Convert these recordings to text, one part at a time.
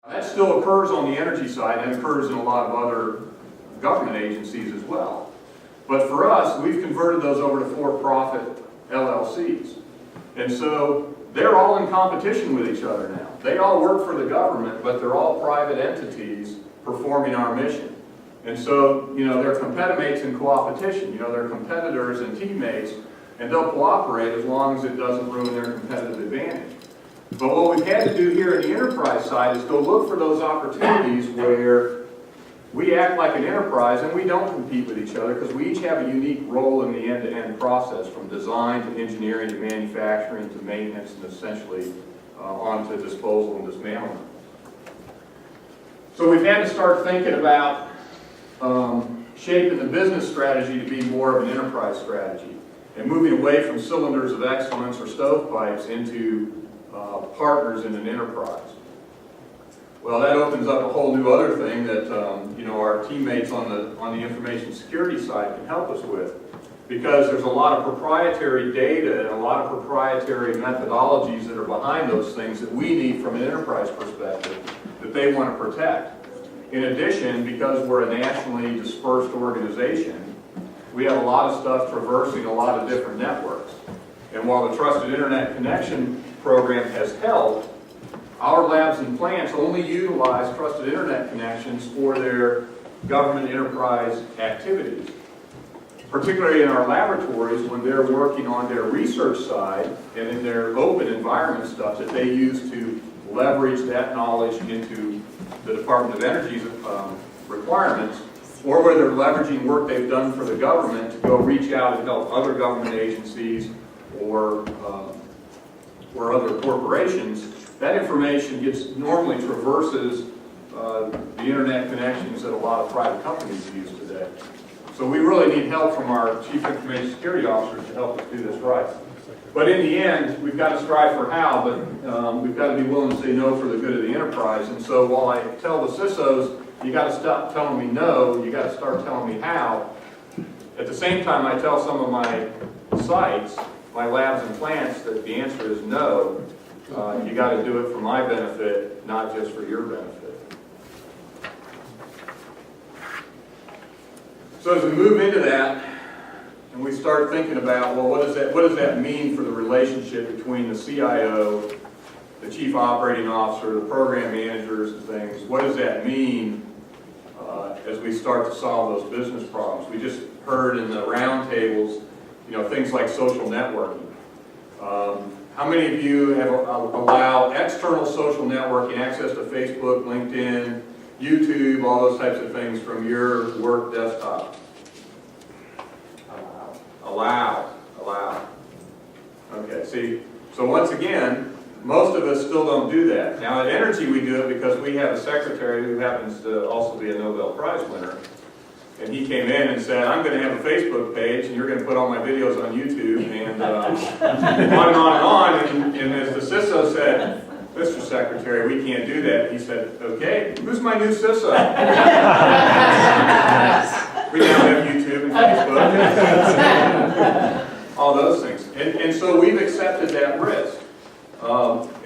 That still occurs on the energy side, and it occurs in a lot of other government agencies as well. But for us, we've converted those over to for-profit LLCs. And so they're all in competition with each other now. They all work for the government, but they're all private entities performing our mission. And so, they're competimates in competition. They're competitors and teammates, and they'll cooperate as long as it doesn't ruin their competitive advantage. But what we've had to do here in the enterprise side is go look for those opportunities where we act like an enterprise and we don't compete with each other, because we each have a unique role in the end-to-end process, from design to engineering to manufacturing to maintenance and essentially on to disposal and dismantlement. So we've had to start thinking about shaping the business strategy to be more of an enterprise strategy and moving away from cylinders of excellence or stovepipes into partners in an enterprise. Well, that opens up a whole new other thing that our teammates on the information security side can help us with, because there's a lot of proprietary data and a lot of proprietary methodologies that are behind those things that we need from an enterprise perspective that they want to protect. In addition, because we're a nationally dispersed organization, we have a lot of stuff traversing a lot of different networks. And while the Trusted Internet Connection program has helped, our labs and plants only utilize trusted internet connections for their government enterprise activities. Particularly in our laboratories, when they're working on their research side and in their open environment stuff that they use to leverage that knowledge into the Department of Energy's requirements, or where they're leveraging work they've done for the government to go reach out and help other government agencies or other corporations, that information normally traverses the internet connections that a lot of private companies use today. So we really need help from our Chief Information Security Officers to help us do this right. But in the end, we've got to strive for how, but we've got to be willing to say no for the good of the enterprise. And so while I tell the CISOs, you got to stop telling me no, you got to start telling me how, at the same time I tell some of my sites, my labs and plants, that the answer is no. You got to do it for my benefit, not just for your benefit. So as we move into that, and we start thinking about, well, what does that mean for the relationship between the CIO, the Chief Operating Officer, the program managers and things? What does that mean as we start to solve those business problems? We just heard in the roundtables, things like social networking. How many of you have allowed external social networking, access to Facebook, LinkedIn, YouTube, all those types of things from your work desktop? Allow. Okay, see, so once again, most of us still don't do that. Now at Energy we do it because we have a secretary who happens to also be a Nobel Prize winner. And he came in and said, I'm going to have a Facebook page, and you're going to put all my videos on YouTube, and on and on. And as the CISO said, Mr. Secretary, we can't do that. He said, okay, who's my new CISO? We now have YouTube and Facebook, all those things. And so we've accepted that risk.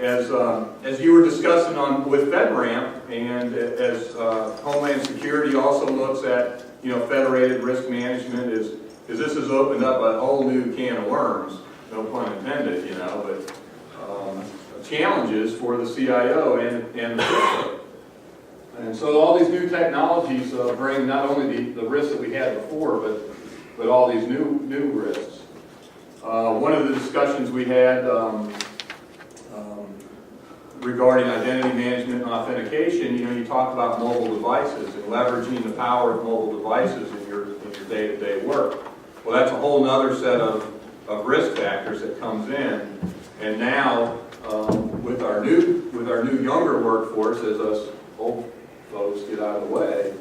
As you were discussing with FedRAMP, and as Homeland Security also looks at federated risk management, is this has opened up a whole new can of worms, no pun intended, but challenges for the CIO and the CISO. And so all these new technologies bring not only the risks that we had before, but all these new risks. One of the discussions we had regarding identity management and authentication, you talk about mobile devices and leveraging the power of mobile devices in your day-to-day work. Well, that's a whole other set of risk factors that comes in. And now, with our new younger workforce, as us old folks get out of the way,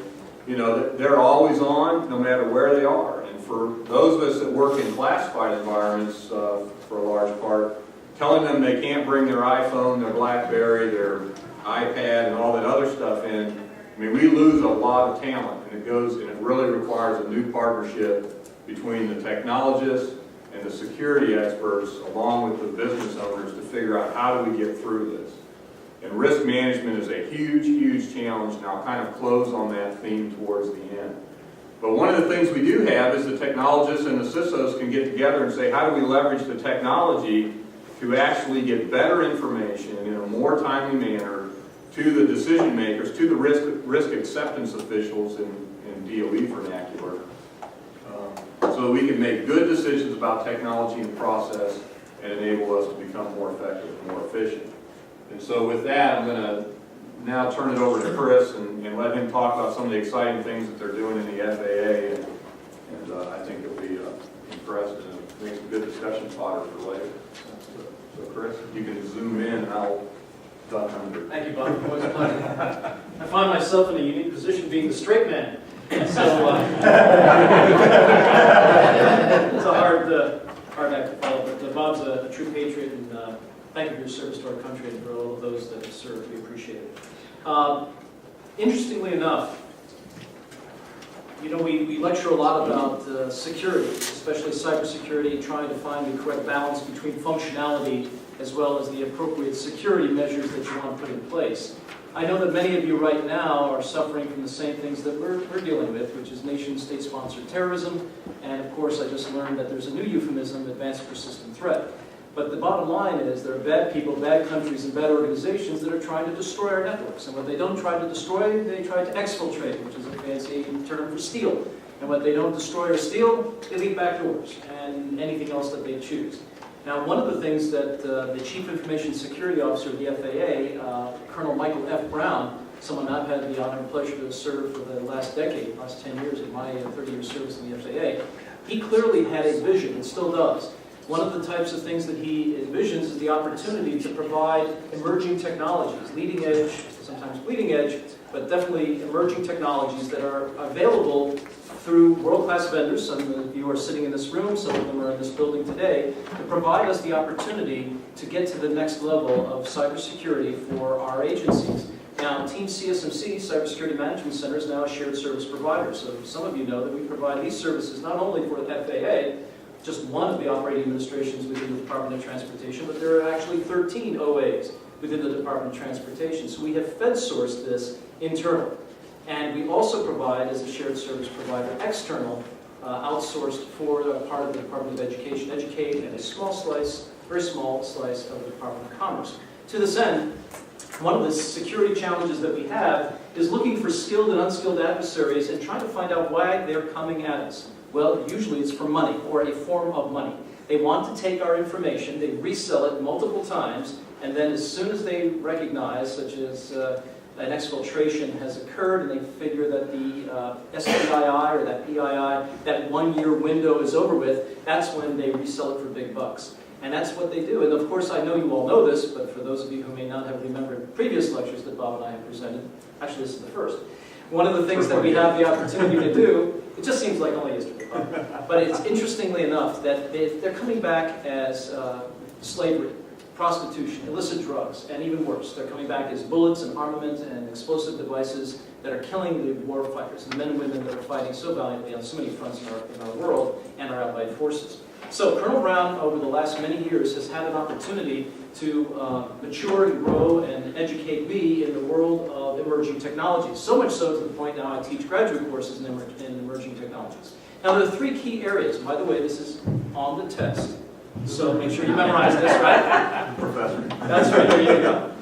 they're always on, no matter where they are. And for those of us that work in classified environments, for a large part, telling them they can't bring their iPhone, their BlackBerry, their iPad, and all that other stuff in, we lose a lot of talent, and it really requires a new partnership between the technologists and the security experts, along with the business owners, to figure out how do we get through this. And risk management is a huge, huge challenge, and I'll kind of close on that theme towards the end. But one of the things we do have is the technologists and the CISOs can get together and say, how do we leverage the technology to actually get better information in a more timely manner to the decision makers, to the risk acceptance officials in DOE vernacular, so that we can make good decisions about technology and process and enable us to become more effective and more efficient. And so with that, I'm going to now turn it over to Chris and let him talk about some of the exciting things that they're doing in the FAA, and I think you'll be impressed and make some good discussion fodder for later. So Chris, you can zoom in and I'll duck under. Thank you, Bob. Always a pleasure. I find myself in a unique position being the straight man. So it's a hard act to follow, but Bob's a true patriot, and thank you for your service to our country and for all of those that have served. We appreciate it. Interestingly enough, you know, we lecture a lot about security, especially cybersecurity, trying to find the correct balance between functionality as well as the appropriate security measures that you want to put in place. I know that many of you right now are suffering from the same things that we're dealing with, which is nation-state sponsored terrorism, and of course I just learned that there's a new euphemism, advanced persistent threat. But the bottom line is there are bad people, bad countries, and bad organizations that are trying to destroy our networks. And what they don't try to destroy, they try to exfiltrate, which is a fancy term for steal. And what they don't destroy or steal, they leave back doors and anything else that they choose. Now, one of the things that the Chief Information Security Officer of the FAA, Colonel Michael F. Brown, someone I've had the honor and pleasure to serve for the last decade, last 10 years of my 30-year service in the FAA, he clearly had a vision, and still does. One of the types of things that he envisions is the opportunity to provide emerging technologies, leading edge, sometimes bleeding edge, but definitely emerging technologies that are available through world-class vendors. Some of you are sitting in this room, some of them are in this building today, to provide us the opportunity to get to the next level of cybersecurity for our agencies. Now, Team CSMC, Cybersecurity Management Center, is now a shared service provider. So some of you know that we provide these services not only for the FAA, just one of the operating administrations within the Department of Transportation, but there are actually 13 OAs within the Department of Transportation. So we have Fed-sourced this internal. And we also provide, as a shared service provider, external, outsourced for part of the Department of Education, Educate, and a small slice, very small slice of the Department of Commerce. To this end, one of the security challenges that we have is looking for skilled and unskilled adversaries and trying to find out why they're coming at us. Well, usually it's for money, or a form of money. They want to take our information, they resell it multiple times, and then as soon as they recognize, such as an exfiltration has occurred, and they figure that the SPII or that PII, that 1-year window is over with, that's when they resell it for big bucks. And that's what they do. And of course, I know you all know this, but for those of you who may not have remembered previous lectures that Bob and I have presented, actually this is the first. One of the things that we have the opportunity to do, it just seems like only yesterday, but it's interestingly enough that they're coming back as slavery, prostitution, illicit drugs, and even worse. They're coming back as bullets and armament and explosive devices that are killing the war fighters, the men and women that are fighting so valiantly on so many fronts in our world and our allied forces. So Colonel Brown, over the last many years, has had an opportunity to mature and grow and educate me in the world of emerging technologies. So much so to the point now I teach graduate courses in emerging technologies. Now there are 3 key areas. By the way, this is on the test. So make sure you memorize this, right? Professor. That's right, there you go.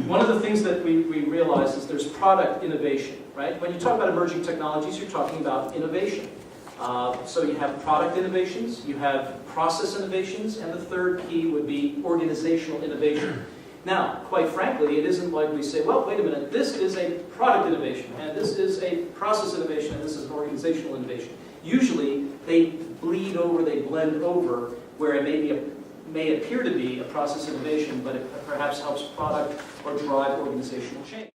One of the things that we realize is there's product innovation, right? When you talk about emerging technologies, you're talking about innovation. So you have product innovations, you have process innovations, and the third key would be organizational innovation. Now, quite frankly, it isn't like we say, well, wait a minute, this is a product innovation, and this is a process innovation, and this is an organizational innovation. Usually, they bleed over, they blend over, where it may appear to be a process innovation, but it perhaps helps product or drive organizational change.